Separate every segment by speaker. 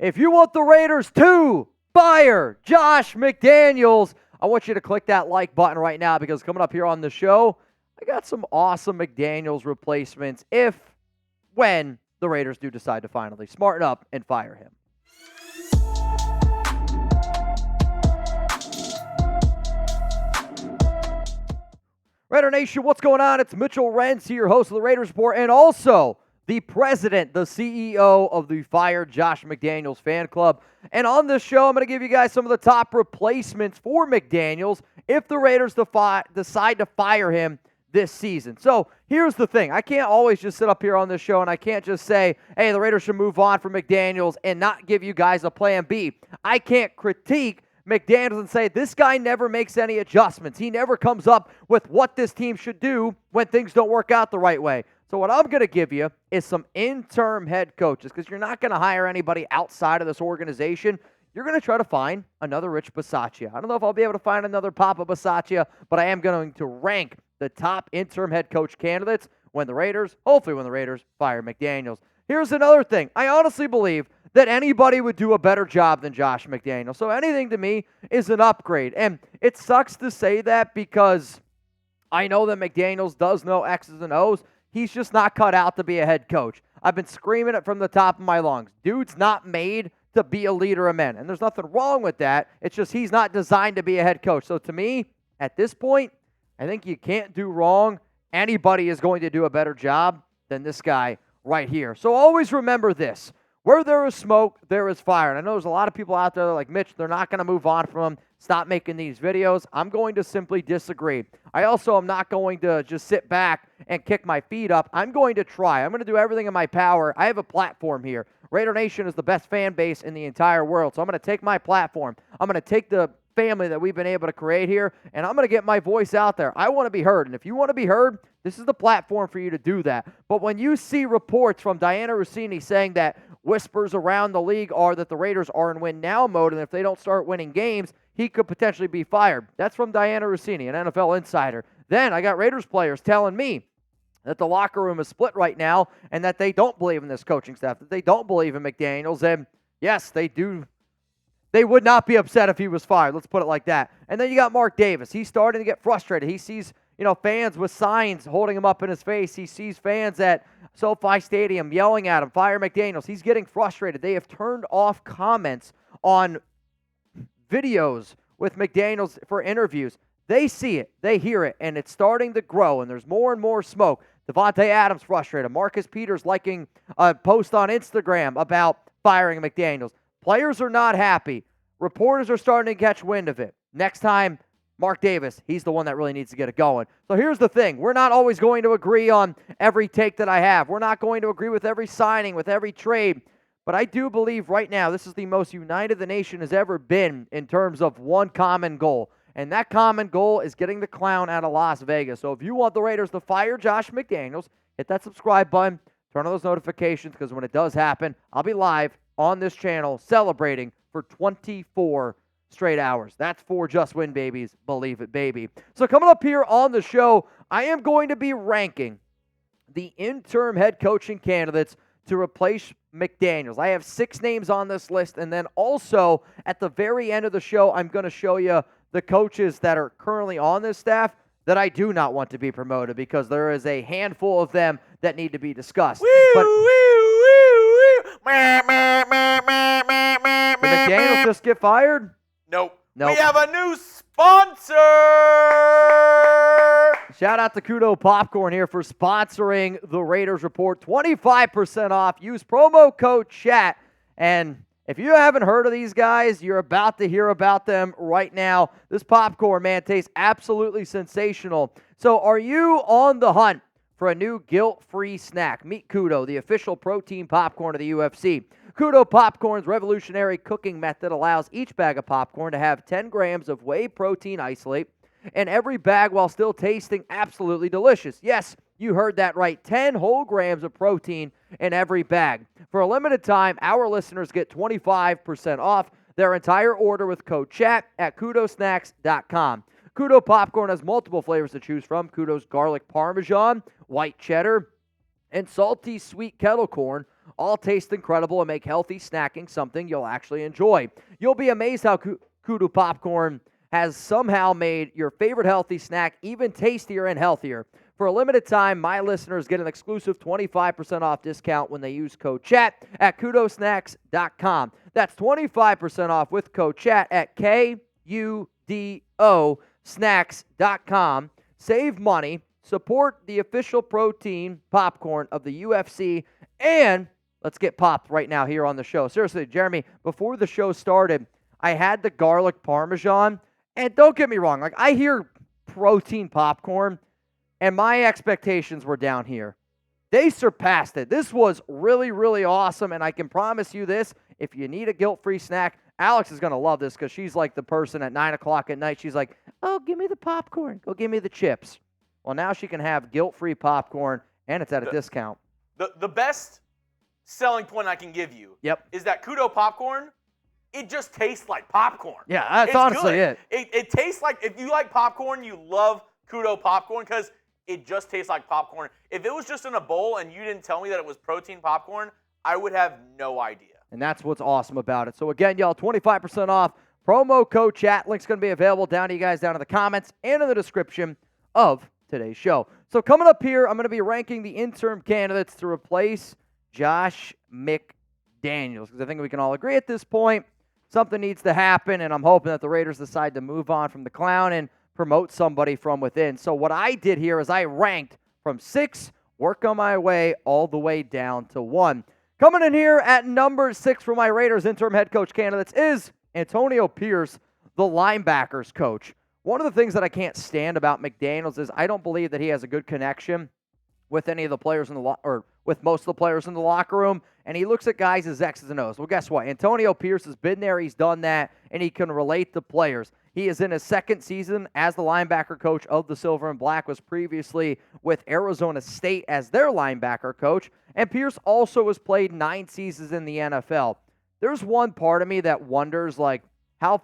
Speaker 1: If you want the Raiders to fire Josh McDaniels, I want you to click that like button right now, because coming up here on the show, I got some awesome McDaniels replacements when the Raiders do decide to finally smarten up and fire him. Raider Nation, what's going on? It's Mitchell Renz here, host of the Raiders Report, and also the president, the CEO of the fired Josh McDaniels fan club. And on this show, I'm going to give you guys some of the top replacements for McDaniels if the Raiders decide to fire him this season. So here's the thing. I can't always just sit up here on this show and I can't just say, hey, the Raiders should move on from McDaniels and not give you guys a plan B. I can't critique McDaniels and say, this guy never makes any adjustments. He never comes up with what this team should do when things don't work out the right way. So what I'm going to give you is some interim head coaches, because you're not going to hire anybody outside of this organization. You're going to try to find another Rich Bisaccia. I don't know if I'll be able to find another Papa Bisaccia, but I am going to rank the top interim head coach candidates hopefully when the Raiders fire McDaniels. Here's another thing. I honestly believe that anybody would do a better job than Josh McDaniels. So anything to me is an upgrade. And it sucks to say that, because I know that McDaniels does know X's and O's. He's just not cut out to be a head coach. I've been screaming it from the top of my lungs. Dude's not made to be a leader of men. And there's nothing wrong with that. It's just he's not designed to be a head coach. So to me, at this point, I think you can't do wrong. Anybody is going to do a better job than this guy right here. So always remember this. Where there is smoke, there is fire. And I know there's a lot of people out there like, Mitch, they're not going to move on from him. Stop making these videos. I'm going to simply disagree. I also am not going to just sit back and kick my feet up. I'm going to try. I'm going to do everything in my power. I have a platform here. Raider Nation is the best fan base in the entire world. So I'm going to take my platform. I'm going to take the family that we've been able to create here, and I'm going to get my voice out there. I want to be heard. And if you want to be heard, this is the platform for you to do that. But when you see reports from Diana Rossini saying that whispers around the league are that the Raiders are in win now mode, and if they don't start winning games, he could potentially be fired. That's from Diana Rossini, an NFL insider. Then I got Raiders players telling me that the locker room is split right now and that they don't believe in this coaching staff, that they don't believe in McDaniels. And yes, they do. They would not be upset if he was fired. Let's put it like that. And then you got Mark Davis. He's starting to get frustrated. He sees, fans with signs holding him up in his face. He sees fans at SoFi Stadium yelling at him, fire McDaniels. He's getting frustrated. They have turned off comments on videos with McDaniels for interviews. They see it, they hear it, and it's starting to grow, and there's more and more smoke. Devontae Adams frustrated. Marcus Peters liking a post on Instagram about firing McDaniels. Players are not happy. Reporters are starting to catch wind of it. Next time, Mark Davis, he's the one that really needs to get it going. So here's the thing. We're not always going to agree on every take that I have. We're not going to agree with every signing, with every trade. But I do believe right now this is the most united the nation has ever been in terms of one common goal. And that common goal is getting the clown out of Las Vegas. So if you want the Raiders to fire Josh McDaniels, hit that subscribe button, turn on those notifications, because when it does happen, I'll be live on this channel celebrating for 24 straight hours. That's 4 Just Win babies. Believe it, baby. So coming up here on the show, I am going to be ranking the interim head coaching candidates to replace McDaniels. I have 6 names on this list, and then also at the very end of the show, I'm going to show you the coaches that are currently on this staff that I do not want to be promoted, because there is a handful of them that need to be discussed. But did McDaniels just get fired?
Speaker 2: Nope.
Speaker 1: Nope.
Speaker 2: We have a new sponsor.
Speaker 1: Shout out to Kudo Popcorn here for sponsoring the Raiders Report. 25% off. Use promo code CHAT. And if you haven't heard of these guys, you're about to hear about them right now. This popcorn, man, tastes absolutely sensational. So are you on the hunt for a new guilt-free snack? Meet Kudo, the official protein popcorn of the UFC. Kudo Popcorn's revolutionary cooking method allows each bag of popcorn to have 10 grams of whey protein isolate in every bag while still tasting absolutely delicious. Yes, you heard that right. 10 whole grams of protein in every bag. For a limited time, our listeners get 25% off their entire order with code CHAT at kudosnacks.com. Kudo Popcorn has multiple flavors to choose from. Kudo's garlic parmesan, white cheddar, and salty sweet kettle corn all taste incredible and make healthy snacking something you'll actually enjoy. You'll be amazed how Kudu popcorn has somehow made your favorite healthy snack even tastier and healthier. For a limited time, my listeners get an exclusive 25% off discount when they use code CHAT at kudosnacks.com. That's 25% off with code CHAT at KUDO snacks.com. Save money, support the official protein popcorn of the UFC, and let's get popped right now here on the show. Seriously, Jeremy, before the show started, I had the garlic parmesan, and don't get me wrong, like I hear protein popcorn, and my expectations were down here. They surpassed it. This was really, really awesome, and I can promise you this, if you need a guilt-free snack, Alex is going to love this because she's like the person at 9 o'clock at night. She's like, oh, give me the popcorn. Go give me the chips. Well, now she can have guilt-free popcorn, and it's at a discount.
Speaker 2: The best selling point I can give you is that Kudo popcorn, it just tastes like popcorn.
Speaker 1: Yeah, that's honestly
Speaker 2: good. It tastes like, if you like popcorn, you love Kudo popcorn because it just tastes like popcorn. If it was just in a bowl and you didn't tell me that it was protein popcorn, I would have no idea.
Speaker 1: And that's what's awesome about it. So again, y'all, 25% off. Promo code CHAT. Link's going to be available down to you guys down in the comments and in the description of today's show. So coming up here, I'm going to be ranking the interim candidates to replace Josh McDaniels, because I think we can all agree at this point something needs to happen, and I'm hoping that the Raiders decide to move on from the clown and promote somebody from within. So what I did here is I ranked from 6, work on my way all the way down to 1. Coming in here at number 6 for my Raiders interim head coach candidates is Antonio Pierce, the linebackers coach. One of the things that I can't stand about McDaniels is I don't believe that he has a good connection with any of the players in the or with most of the players in the locker room, and he looks at guys as X's and O's. Well, guess what? Antonio Pierce has been there, he's done that, and he can relate to players. He is in his second season as the linebacker coach of the Silver and Black, was previously with Arizona State as their linebacker coach, and Pierce also has played 9 seasons in the NFL. There's one part of me that wonders, how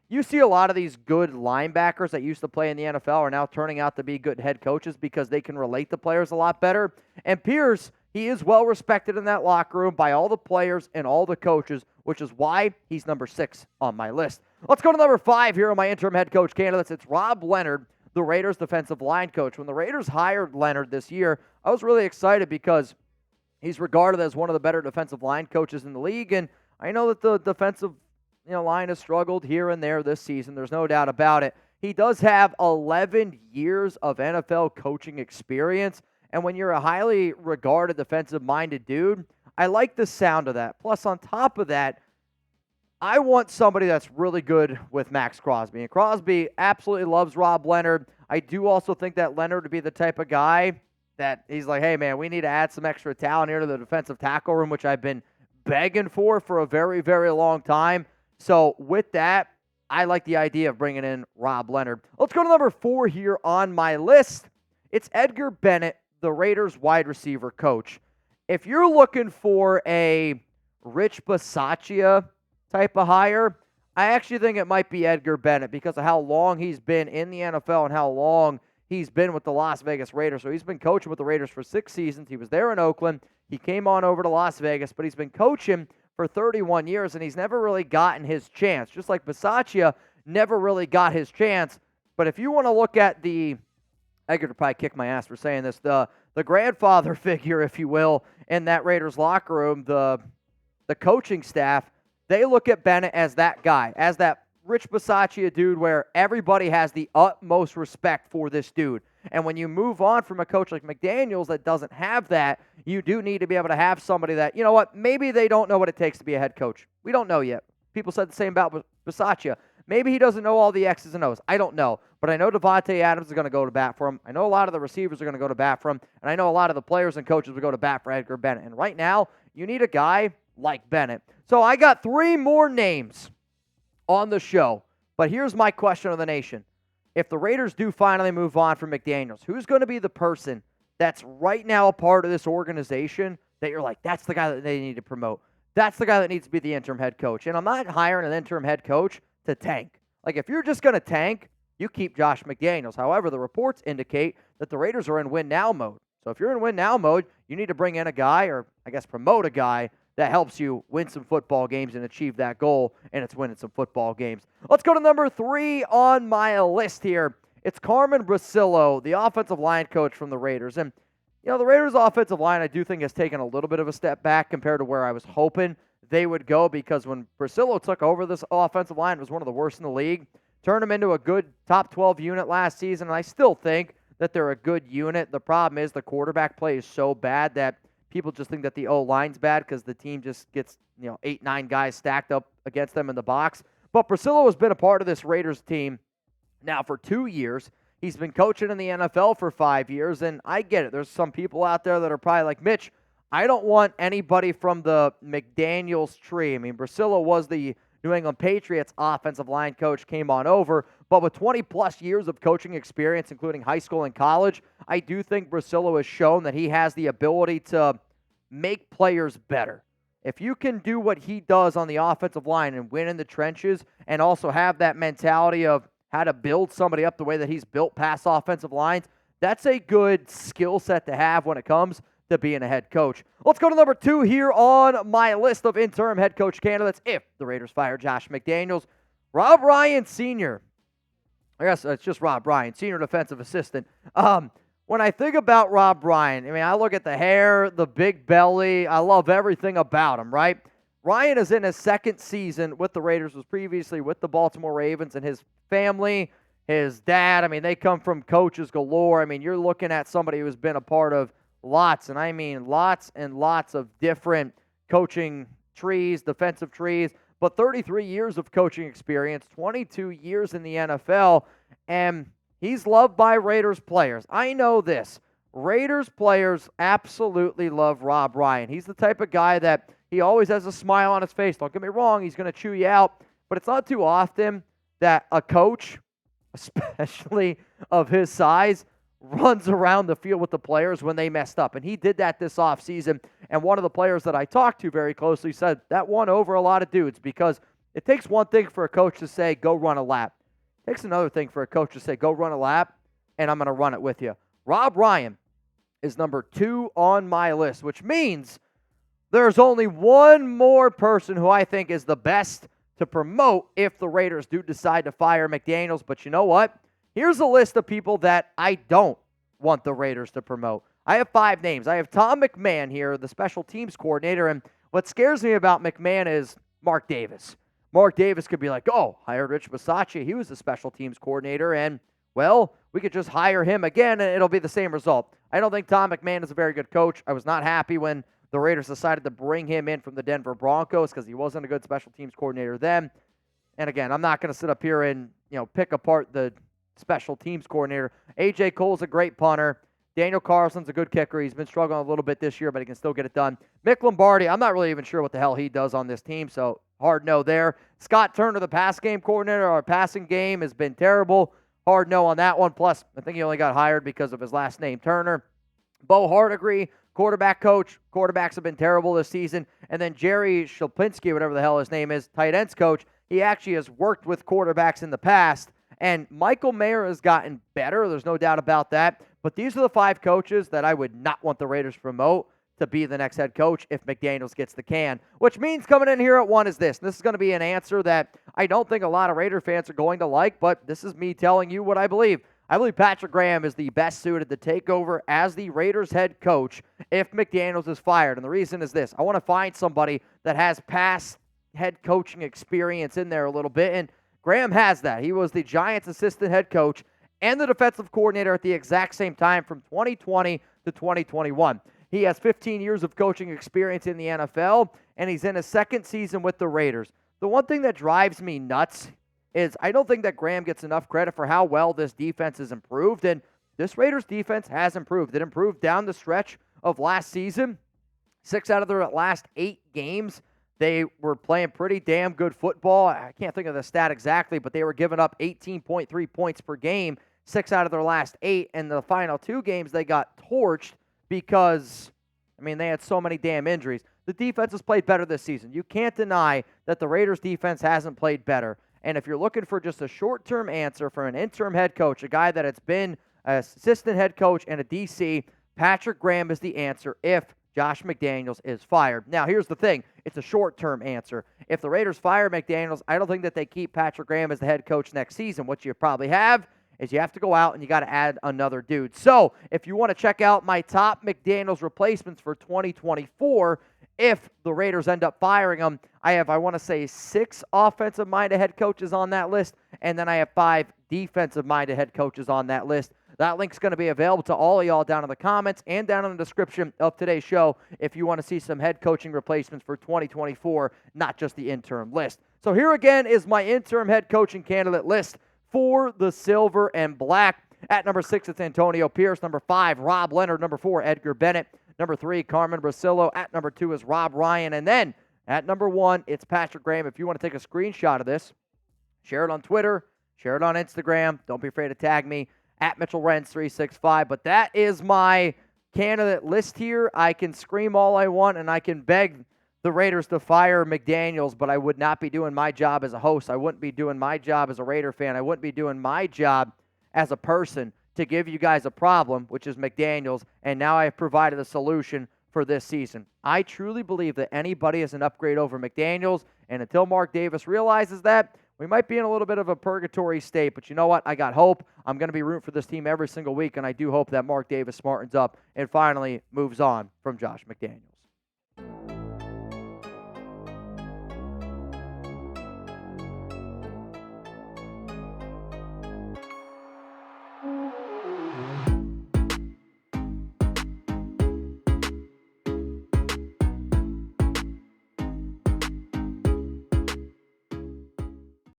Speaker 1: you see a lot of these good linebackers that used to play in the NFL are now turning out to be good head coaches because they can relate to players a lot better. And Pierce, he is well respected in that locker room by all the players and all the coaches, which is why he's number 6 on my list. Let's go to number 5 here on my interim head coach candidates. It's Rob Leonard, the Raiders defensive line coach. When the Raiders hired Leonard this year, I was really excited because he's regarded as one of the better defensive line coaches in the league, and I know that the defensive line has struggled here and there this season. There's no doubt about it. He does have 11 years of NFL coaching experience, and when you're a highly regarded defensive-minded dude, I like the sound of that. Plus, on top of that, I want somebody that's really good with Max Crosby. And Crosby absolutely loves Rob Leonard. I do also think that Leonard would be the type of guy that he's like, hey, man, we need to add some extra talent here to the defensive tackle room, which I've been begging for a very, very long time. So with that, I like the idea of bringing in Rob Leonard. Let's go to number 4 here on my list. It's Edgar Bennett, the Raiders wide receiver coach. If you're looking for a Rich Bisaccia type of hire, I actually think it might be Edgar Bennett because of how long he's been in the NFL and how long he's been with the Las Vegas Raiders. So he's been coaching with the Raiders for 6 seasons. He was there in Oakland. He came on over to Las Vegas, but he's been coaching for 31 years, and he's never really gotten his chance. Just like Bisaccia never really got his chance. But if you want to look at Edgar would probably kick my ass for saying this, the grandfather figure, if you will, in that Raiders locker room, the coaching staff, they look at Bennett as that guy, as that Rich Bisaccia dude where everybody has the utmost respect for this dude. And when you move on from a coach like McDaniels that doesn't have that, you do need to be able to have somebody that, you know what, maybe they don't know what it takes to be a head coach. We don't know yet. People said the same about Bisaccia. Maybe he doesn't know all the X's and O's. I don't know. But I know Devontae Adams is going to go to bat for him. I know a lot of the receivers are going to go to bat for him. And I know a lot of the players and coaches will go to bat for Edgar Bennett. And right now, you need a guy like Bennett. So I got 3 more names on the show. But here's my question of the nation. If the Raiders do finally move on from McDaniels, who's going to be the person that's right now a part of this organization that you're like, that's the guy that they need to promote? That's the guy that needs to be the interim head coach. And I'm not hiring an interim head coach to tank. Like, if you're just going to tank, you keep Josh McDaniels. However, the reports indicate that the Raiders are in win-now mode. So if you're in win now mode, you need to bring in a guy, or I guess promote a guy, that helps you win some football games and achieve that goal, and it's winning some football games. Let's go to number 3 on my list here. It's Carmen Bricillo, the offensive line coach from the Raiders. And, the Raiders' offensive line, I do think, has taken a little bit of a step back compared to where I was hoping they would go, because when Bricillo took over this offensive line, it was one of the worst in the league. Turned them into a good top 12 unit last season, and I still think that they're a good unit. The problem is the quarterback play is so bad that people just think that the O-line's bad because the team just gets 8, 9 guys stacked up against them in the box. But Bricillo has been a part of this Raiders team now for 2 years. He's been coaching in the NFL for 5 years, and I get it. There's some people out there that are probably like, Mitch, I don't want anybody from the McDaniels tree. I mean, Bricillo was the New England Patriots offensive line coach, came on over, but with 20-plus years of coaching experience, including high school and college, I do think Bricillo has shown that he has the ability to make players better. If you can do what he does on the offensive line and win in the trenches, and also have that mentality of how to build somebody up the way that he's built past offensive lines, that's a good skill set to have when it comes to being a head coach. Let's go to number 2 here on my list of interim head coach candidates if the Raiders fire Josh McDaniels. Rob Ryan Sr. I guess it's just Rob Ryan, senior defensive assistant. When I think about Rob Ryan, I look at the hair, the big belly. I love everything about him, right? Ryan is in his second season with the Raiders, was previously with the Baltimore Ravens, and his family, his dad, they come from coaches galore. You're looking at somebody who's been a part of lots, and lots and lots of different coaching trees, defensive trees, but 33 years of coaching experience, 22 years in the NFL, and he's loved by Raiders players. I know this. Raiders players absolutely love Rob Ryan. He's the type of guy that he always has a smile on his face. Don't get me wrong, he's going to chew you out, but it's not too often that a coach, especially of his size, runs around the field with the players when they messed up. And he did that this offseason. And one of the players that I talked to very closely said that won over a lot of dudes, because it takes one thing for a coach to say, go run a lap. It takes another thing for a coach to say, go run a lap, and I'm going to run it with you. Rob Ryan is number 2 on my list, which means there's only one more person who I think is the best to promote if the Raiders do decide to fire McDaniels. But you know what? Here's a list of people that I don't want the Raiders to promote. I have 5 names. I have Tom McMahon here, the special teams coordinator, and what scares me about McMahon is Mark Davis. Mark Davis could be like, oh, hired Rich Bisaccia. He was the special teams coordinator, and, well, we could just hire him again, and it'll be the same result. I don't think Tom McMahon is a very good coach. I was not happy when the Raiders decided to bring him in from the Denver Broncos because he wasn't a good special teams coordinator then. And again, I'm not going to sit up here and pick apart the special teams coordinator. A.J. Cole's a great punter. Daniel Carlson's a good kicker. He's been struggling a little bit this year, but he can still get it done. Mick Lombardi, I'm not really even sure what the hell he does on this team, so hard no there. Scott Turner, the pass game coordinator, our passing game has been terrible. Hard no on that one. Plus, I think he only got hired because of his last name, Turner. Bo Hardigree, quarterback coach. Quarterbacks have been terrible this season. And then Jerry Shilpinski, whatever the hell his name is, tight ends coach. He actually has worked with quarterbacks in the past. And Michael Mayer has gotten better. There's no doubt about that. But these are the 5 coaches that I would not want the Raiders to promote to be the next head coach if McDaniels gets the can. Which means coming in here at 1 is this. This is going to be an answer that I don't think a lot of Raider fans are going to like, but this is me telling you what I believe. I believe Patrick Graham is the best suited to take over as the Raiders head coach if McDaniels is fired. And the reason is this. I want to find somebody that has past head coaching experience in there a little bit, and Graham has that. He was the Giants assistant head coach and the defensive coordinator at the exact same time from 2020 to 2021. He has 15 years of coaching experience in the NFL, and he's in his second season with the Raiders. The one thing that drives me nuts is I don't think that Graham gets enough credit for how well this defense has improved, and this Raiders defense has improved. It improved down the stretch of last season. 6 out of their last 8 games, they were playing pretty damn good football. I can't think of the stat exactly, but they were giving up 18.3 points per game, 6 out of their last 8. And the final 2 games, they got torched because, they had so many damn injuries. The defense has played better this season. You can't deny that the Raiders defense hasn't played better. And if you're looking for just a short-term answer for an interim head coach, a guy that has been an assistant head coach and a DC, Patrick Graham is the answer if Josh McDaniels is fired. Now, here's the thing. It's a short-term answer. If the Raiders fire McDaniels, I don't think that they keep Patrick Graham as the head coach next season. What you probably have is you have to go out and you got to add another dude. So, if you want to check out my top McDaniels replacements for 2024, if the Raiders end up firing him, I have, I want to say, 6 offensive-minded head coaches on that list, and then I have 5 defensive-minded head coaches on that list. That link's going to be available to all of y'all down in the comments and down in the description of today's show if you want to see some head coaching replacements for 2024, not just the interim list. So here again is my interim head coaching candidate list for the Silver and Black. At number 6, it's Antonio Pierce. Number 5, Rob Leonard. Number 4, Edgar Bennett. Number 3, Carmen Bricillo. At number 2 is Rob Ryan. And then at number 1, it's Patrick Graham. If you want to take a screenshot of this, share it on Twitter, share it on Instagram. Don't be afraid to tag me at MitchellRens365. But that is my candidate list here. I can scream all I want, and I can beg the Raiders to fire McDaniels, but I would not be doing my job as a host. I wouldn't be doing my job as a Raider fan. I wouldn't be doing my job as a person to give you guys a problem, which is McDaniels, and now I have provided a solution for this season. I truly believe that anybody is an upgrade over McDaniels, and until Mark Davis realizes that, we might be in a little bit of a purgatory state, but you know what? I got hope. I'm going to be rooting for this team every single week, and I do hope that Mark Davis smartens up and finally moves on from Josh McDaniels.